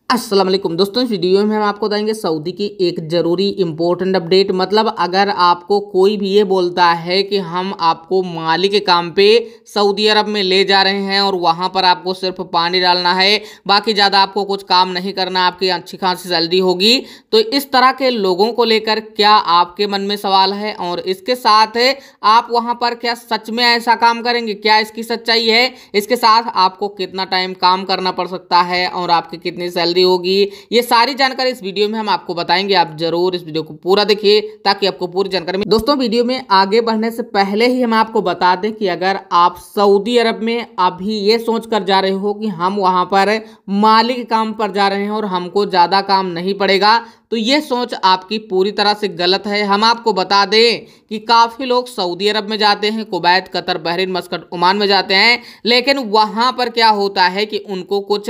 अस्सलाम वालेकुम दोस्तों, इस वीडियो में हम आपको बताएंगे सऊदी की एक ज़रूरी इंपॉर्टेंट अपडेट। मतलब अगर आपको कोई भी ये बोलता है कि हम आपको माली के काम पे सऊदी अरब में ले जा रहे हैं और वहाँ पर आपको सिर्फ पानी डालना है, बाकी ज़्यादा आपको कुछ काम नहीं करना, आपकी अच्छी खासी सैलरी होगी, तो इस तरह के लोगों को लेकर क्या आपके मन में सवाल है? और इसके साथ आप वहाँ पर क्या सच में ऐसा काम करेंगे? क्या इसकी सच्चाई है? इसके साथ आपको कितना टाइम काम करना पड़ सकता है और आपकी कितनी सैलरी होगी, ये सारी जानकारी इस वीडियो में हम आपको बताएंगे। आप जरूर इस वीडियो को पूरा देखिए ताकि आपको पूरी जानकारी मिले। दोस्तों, वीडियो में आगे बढ़ने से पहले ही हम आपको बता दें कि अगर आप सऊदी अरब में अभी ये सोच कर जा रहे हो कि हम वहां पर माली के काम पर जा रहे हैं और हमको ज्यादा काम नहीं पड़ेगा, तो ये सोच आपकी पूरी तरह से गलत है। हम आपको बता दें कि काफ़ी लोग सऊदी अरब में जाते हैं, Kuwait, Qatar, Bahrain, Muscat, Oman में जाते हैं, लेकिन वहाँ पर क्या होता है कि उनको कुछ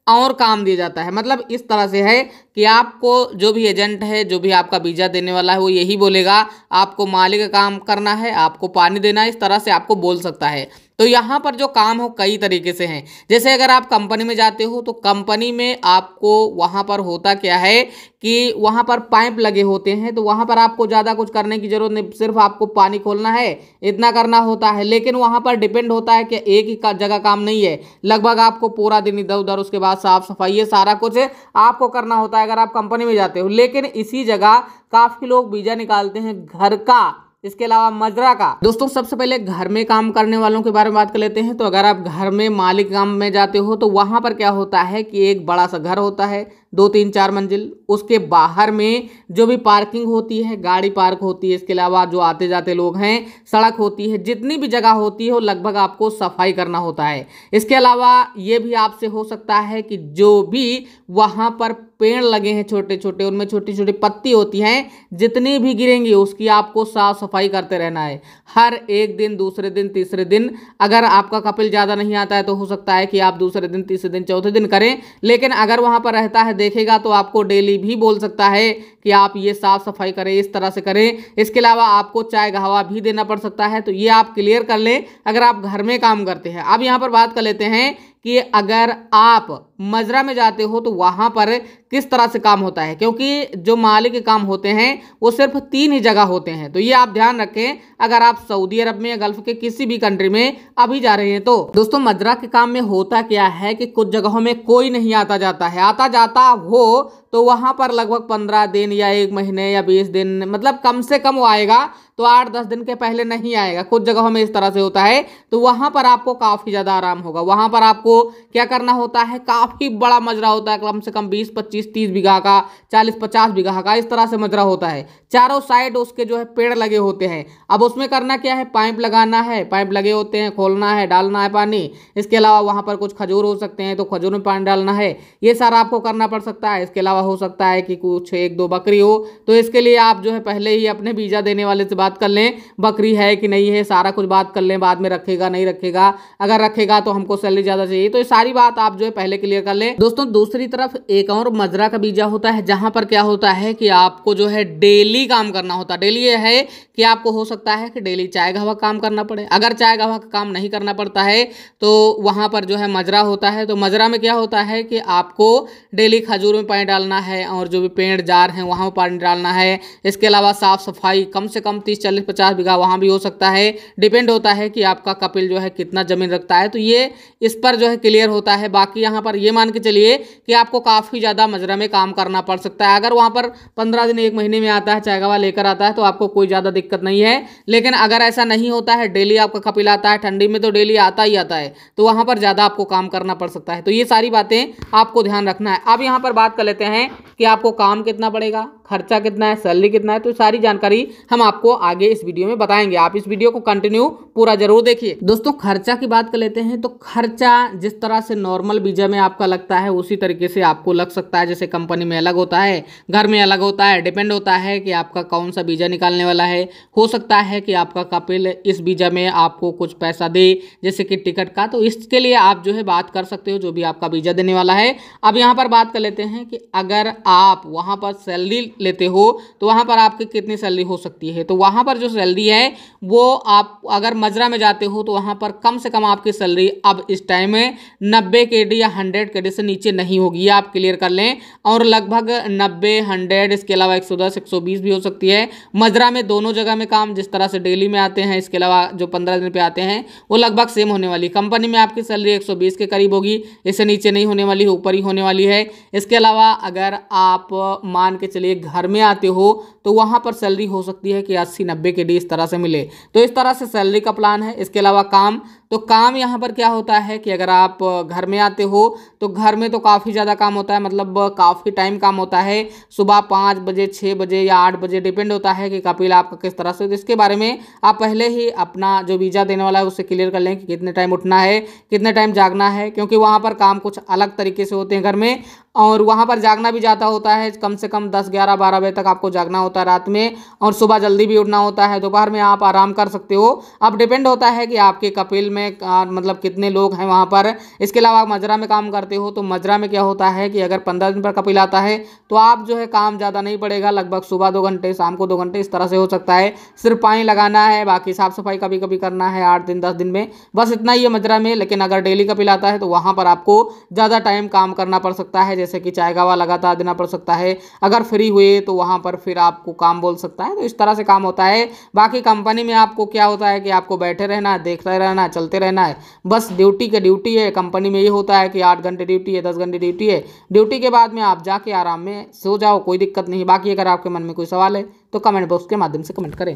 और काम दिया जाता है। मतलब इस तरह से है कि आपको जो भी एजेंट है, जो भी आपका वीज़ा देने वाला है, वो यही बोलेगा आपको माली का काम करना है, आपको पानी देना है, इस तरह से आपको बोल सकता है। तो यहाँ पर जो काम हो कई तरीके से हैं। जैसे अगर आप कंपनी में जाते हो तो कंपनी में आपको वहाँ पर होता क्या है कि वहाँ पर पाइप लगे होते हैं, तो वहाँ पर आपको ज़्यादा कुछ करने की ज़रूरत नहीं, सिर्फ आपको पानी खोलना है, इतना करना होता है। लेकिन वहाँ पर डिपेंड होता है कि एक ही जगह काम नहीं है, लगभग आपको पूरा दिन इधर उधर, उसके बाद साफ सफाई, ये सारा कुछ आपको करना होता है अगर आप कंपनी में जाते हो। लेकिन इसी जगह काफ़ी लोग वीज़ा निकालते हैं घर का, इसके अलावा मजरा का। दोस्तों, सबसे पहले घर में काम करने वालों के बारे में बात कर लेते हैं। तो अगर आप घर में मालिक काम में जाते हो तो वहां पर क्या होता है कि एक बड़ा सा घर होता है, 2-3-4 मंजिल। उसके बाहर में जो भी पार्किंग होती है, गाड़ी पार्क होती है, इसके अलावा जो आते जाते लोग हैं, सड़क होती है, जितनी भी जगह होती है वो लगभग आपको सफाई करना होता है। इसके अलावा ये भी आपसे हो सकता है कि जो भी वहां पर पेड़ लगे हैं छोटे छोटे, उनमें छोटी छोटी पत्ती होती हैं, जितनी भी गिरेंगी उसकी आपको साफ सफाई करते रहना है हर एक दिन, दूसरे दिन, तीसरे दिन। अगर आपका कपिल ज़्यादा नहीं आता है तो हो सकता है कि आप दूसरे दिन, तीसरे दिन, चौथे दिन करें। लेकिन अगर वहाँ पर रहता है, देखेगा, तो आपको डेली भी बोल सकता है कि आप ये साफ सफाई करें, इस तरह से करें। इसके अलावा आपको चाय कहवा भी देना पड़ सकता है। तो ये आप क्लियर कर लें अगर आप घर में काम करते हैं। अब यहाँ पर बात कर लेते हैं कि अगर आप मजरा में जाते हो तो वहां पर किस तरह से काम होता है, क्योंकि जो मालिक के काम होते हैं वो सिर्फ 3 ही जगह होते हैं। तो ये आप ध्यान रखें अगर आप सऊदी अरब में या गल्फ के किसी भी कंट्री में अभी जा रहे हैं तो। दोस्तों, मजरा के काम में होता क्या है कि कुछ जगहों में कोई नहीं आता जाता है, आता जाता हो तो वहां पर लगभग 15 दिन या 1 महीने या 20 दिन, मतलब कम से कम वो आएगा तो 8-10 दिन के पहले नहीं आएगा। कुछ जगहों में इस तरह से होता है, तो वहां पर आपको काफी ज्यादा आराम होगा। वहां पर आपको क्या करना होता है, काफी बड़ा मजरा होता है, कम से कम 20, 25, 30 बीघा का, 40, 50 बीघा का, इस तरह से मजरा होता है। चारों साइड उसके जो है पेड़ लगे होते हैं। अब उसमें करना क्या है, पाइप लगाना है, पाइप लगे होते हैं, खोलना है, डालना है पानी। इसके अलावा वहां पर कुछ खजूर हो सकते हैं तो खजूर में पानी डालना है, ये सारा आपको करना पड़ सकता है। इसके अलावा हो सकता है कि कुछ 1-2 बकरी हो, तो इसके लिए आप जो है पहले ही अपने वीजा देने वाले से बात कर लें, बकरी है कि नहीं है, सारा कुछ बात कर लें। बाद में रखेगा नहीं रखेगा, अगर रखेगा तो हमको सैलरी ज्यादा चाहिए, तो ये सारी बात आप जो है पहले क्लियर कर लें। दोस्तों, दूसरी तरफ एक और मजरा का वीजा होता है, जहां पर क्या होता है कि आपको जो है डेली काम करना होता है। डेली ये है कि आपको हो सकता है कि डेली चाय कहवा काम करना पड़े। अगर चाय कहवा का काम नहीं करना पड़ता है तो वहां पर जो है मजरा होता है। तो मजरा में क्या होता है कि आपको डेली खजूर में पानी डालना है और जो भी पेड़ जार हैं वहां पानी डालना है। इसके अलावा साफ सफाई कम से कम 30, 40, 50 बीघा वहां भी हो सकता है, डिपेंड होता है कि आपका कपिल जो है कितना जमीन रखता है। तो ये इस पर जो है क्लियर होता है। बाकी यहाँ पर ये मान के चलिए कि आपको काफी ज्यादा मजरा में काम करना पड़ सकता है। अगर वहां पर 15 दिन, 1 महीने में आता है, चाय कहवा लेकर आता है, तो आपको कोई ज्यादा दिक्कत नहीं है। लेकिन अगर ऐसा नहीं होता है, डेली आपका कपिल आता है, ठंडी में तो डेली आता ही आता है, तो वहां पर ज्यादा आपको काम करना पड़ सकता है। तो ये सारी बातें आपको ध्यान रखना है। अब यहाँ पर बात कर लेते हैं कि आपको काम कितना पड़ेगा, खर्चा कितना है, सैलरी कितना है। तो सारी जानकारी हम आपको आगे इस वीडियो में बताएंगे। आप इस वीडियो को कंटिन्यू पूरा जरूर देखिए। दोस्तों, खर्चा की बात कर लेते हैं। तो खर्चा जिस तरह से नॉर्मल वीजा में आपका लगता है उसी तरीके से आपको लग सकता है। जैसे कंपनी में अलग होता है, घर में अलग होता है, डिपेंड होता है कि आपका कौन सा वीजा निकालने वाला है। हो सकता है कि आपका कपिल इस वीजा में आपको कुछ पैसा दे, जैसे कि टिकट का, तो इसके लिए आप जो है बात कर सकते हो जो भी आपका वीजा देने वाला है। अब यहाँ पर बात कर लेते हैं कि अगर आप वहाँ पर सैलरी लेते हो तो वहाँ पर आपकी कितनी सैलरी हो सकती है। तो वहाँ पर जो सैलरी है वो आप अगर मजरा में जाते हो तो वहाँ पर कम से कम आपकी सैलरी अब इस टाइम में 90 KD या 100 KD से नीचे नहीं होगी, ये आप क्लियर कर लें। और लगभग 90, 100, इसके अलावा 110, 120 भी हो सकती है। मजरा में दोनों जगह में काम जिस तरह से डेली में आते हैं, इसके अलावा जो 15 दिन पे आते हैं वो लगभग सेम होने वाली। कंपनी में आपकी सैलरी 120 के करीब होगी, इससे नीचे नहीं होने वाली, ऊपर ही होने वाली है। इसके अलावा अगर आप मान के चलिए घर में आते हो तो वहाँ पर सैलरी हो सकती है कि 80, 90 KD इस तरह से मिले। तो इस तरह से सैलरी का प्लान है। इसके अलावा काम, तो काम यहाँ पर क्या होता है कि अगर आप घर में आते हो तो घर में तो काफ़ी ज़्यादा काम होता है, मतलब काफ़ी टाइम काम होता है। सुबह 5 बजे, 6 बजे या 8 बजे, डिपेंड होता है कि कपिल आपका किस तरह से। तो इसके बारे में आप पहले ही अपना जो वीज़ा देने वाला है उससे क्लियर कर लें कि कितने टाइम उठना है, कितने टाइम जागना है, क्योंकि वहाँ पर काम कुछ अलग तरीके से होते हैं घर में। और वहाँ पर जागना भी ज़्यादा होता है, कम से कम 10, 11, 12 बजे तक आपको जागना होता है रात में, और सुबह जल्दी भी उठना होता है। दोपहर में आप आराम कर सकते हो। अब डिपेंड होता है कि आपके कपिल में मतलब कितने लोग हैं वहाँ पर। इसके अलावा आप मजरा में काम करते हो तो मजरा में क्या होता है कि अगर 15 दिन पर कपिल आता है तो आप जो है काम ज़्यादा नहीं पड़ेगा, लगभग सुबह 2 घंटे, शाम को 2 घंटे, इस तरह से हो सकता है। सिर्फ पानी लगाना है, बाकी साफ़ सफाई कभी कभी करना है 8 दिन 10 दिन में, बस इतना ही है मजरा में। लेकिन अगर डेली कपिल आता है तो वहाँ पर आपको ज़्यादा टाइम काम करना पड़ सकता है, जैसे कि चाय गावा लगातार देना पड़ सकता है। अगर फ्री हुए तो वहाँ पर फिर आपको काम बोल सकता है। तो इस तरह से काम होता है। बाकी कंपनी में आपको क्या होता है कि आपको बैठे रहना है, देखते रहना है, चलते रहना है, बस ड्यूटी के ड्यूटी है। कंपनी में ये होता है कि 8 घंटे ड्यूटी है, 10 घंटे ड्यूटी है। ड्यूटी के बाद में आप जाके आराम में सो जाओ, कोई दिक्कत नहीं। बाकी अगर आपके मन में कोई सवाल है तो कमेंट बॉक्स के माध्यम से कमेंट करें।